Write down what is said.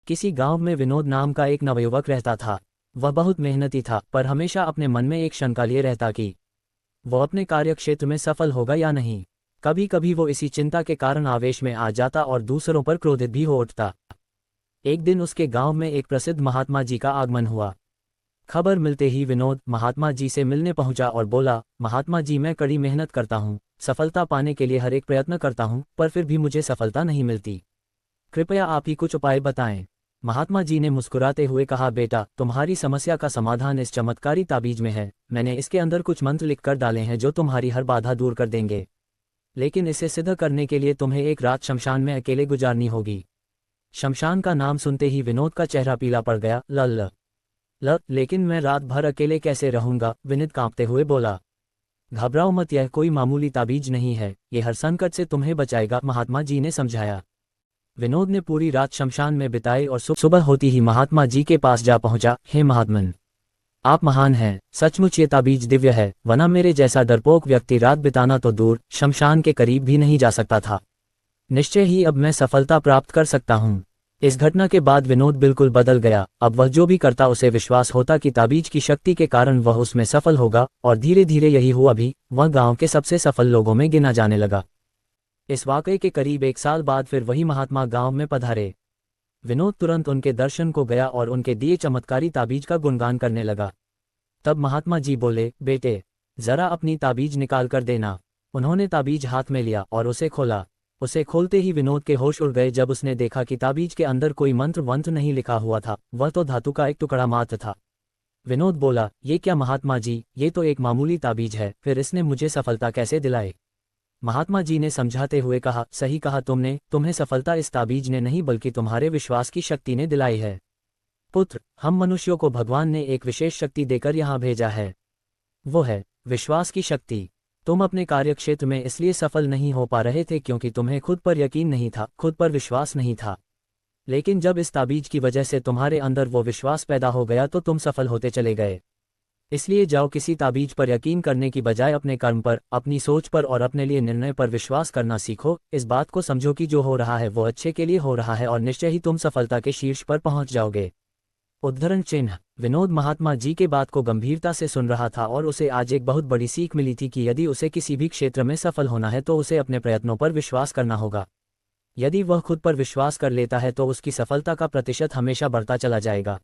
किसी गांव में विनोद नाम का एक नवयुवक रहता था। वह बहुत मेहनती था, पर हमेशा अपने मन में एक शंका लिए रहता कि वो अपने कार्यक्षेत्र में सफल होगा या नहीं। कभी कभी वो इसी चिंता के कारण आवेश में आ जाता और दूसरों पर क्रोधित भी हो उठता। एक दिन उसके गांव में एक प्रसिद्ध महात्मा जी का आगमन हुआ। खबर मिलते ही विनोद महात्मा जी से मिलने पहुंचा और बोला, महात्मा जी, मैं कड़ी मेहनत करता हूं, सफलता पाने के लिए हर एक प्रयत्न करता हूं, पर फिर भी मुझे सफलता नहीं मिलती। कृपया आप ही कुछ उपाय बताएं। महात्मा जी ने मुस्कुराते हुए कहा, बेटा, तुम्हारी समस्या का समाधान इस चमत्कारी ताबीज में है। मैंने इसके अंदर कुछ मंत्र लिख कर डाले हैं जो तुम्हारी हर बाधा दूर कर देंगे, लेकिन इसे सिद्ध करने के लिए तुम्हें एक रात शमशान में अकेले गुजारनी होगी। शमशान का नाम सुनते ही विनोद का चेहरा पीला पड़ गया। लेकिन मैं रात भर अकेले कैसे रहूंगा? विनोद कांपते हुए बोला। घबराओ मत, यह कोई मामूली ताबीज नहीं है, ये हर संकट से तुम्हें बचाएगा, महात्मा जी ने समझाया। विनोद ने पूरी रात शमशान में बिताई और सुबह होती ही महात्मा जी के पास जा पहुंचा। हे महात्मन, आप महान हैं, सचमुच ये ताबीज दिव्य है, वरना मेरे जैसा डरपोक व्यक्ति रात बिताना तो दूर, शमशान के करीब भी नहीं जा सकता था। निश्चय ही अब मैं सफलता प्राप्त कर सकता हूँ। इस घटना के बाद विनोद बिल्कुल बदल गया। अब वह जो भी करता उसे विश्वास होता कि ताबीज की शक्ति के कारण वह उसमें सफल होगा, और धीरे धीरे यही हुआ भी। वह गांव के सबसे सफल लोगों में गिना जाने लगा। इस वाकये के करीब 1 साल बाद फिर वही महात्मा गांव में पधारे। विनोद तुरंत उनके दर्शन को गया और उनके दिए चमत्कारी ताबीज का गुणगान करने लगा। तब महात्मा जी बोले, बेटे, जरा अपनी ताबीज निकाल कर देना। उन्होंने ताबीज हाथ में लिया और उसे खोला। उसे खोलते ही विनोद के होश उड़ गए जब उसने देखा कि ताबीज के अंदर कोई मंत्र वंत्र नहीं लिखा हुआ था, वह तो धातु का एक टुकड़ा मात्र था। विनोद बोला, ये क्या महात्मा जी, ये तो एक मामूली ताबीज है, फिर इसने मुझे सफलता कैसे दिलाई? महात्मा जी ने समझाते हुए कहा, सही कहा तुमने, तुम्हें सफलता इस ताबीज ने नहीं बल्कि तुम्हारे विश्वास की शक्ति ने दिलाई है। पुत्र, हम मनुष्यों को भगवान ने एक विशेष शक्ति देकर यहाँ भेजा है, वो है विश्वास की शक्ति। तुम अपने कार्यक्षेत्र में इसलिए सफल नहीं हो पा रहे थे क्योंकि तुम्हें खुद पर यकीन नहीं था, खुद पर विश्वास नहीं था। लेकिन जब इस ताबीज की वजह से तुम्हारे अंदर वो विश्वास पैदा हो गया तो तुम सफल होते चले गए। इसलिए जाओ, किसी ताबीज पर यकीन करने की बजाय अपने कर्म पर, अपनी सोच पर और अपने लिए निर्णय पर विश्वास करना सीखो। इस बात को समझो कि जो हो रहा है वो अच्छे के लिए हो रहा है और निश्चय ही तुम सफलता के शीर्ष पर पहुंच जाओगे। उद्धरण चिन्ह। विनोद महात्मा जी के बात को गंभीरता से सुन रहा था और उसे आज एक बहुत बड़ी सीख मिली थी कि यदि उसे किसी भी क्षेत्र में सफल होना है तो उसे अपने प्रयत्नों पर विश्वास करना होगा। यदि वह खुद पर विश्वास कर लेता है तो उसकी सफलता का प्रतिशत हमेशा बढ़ता चला जाएगा।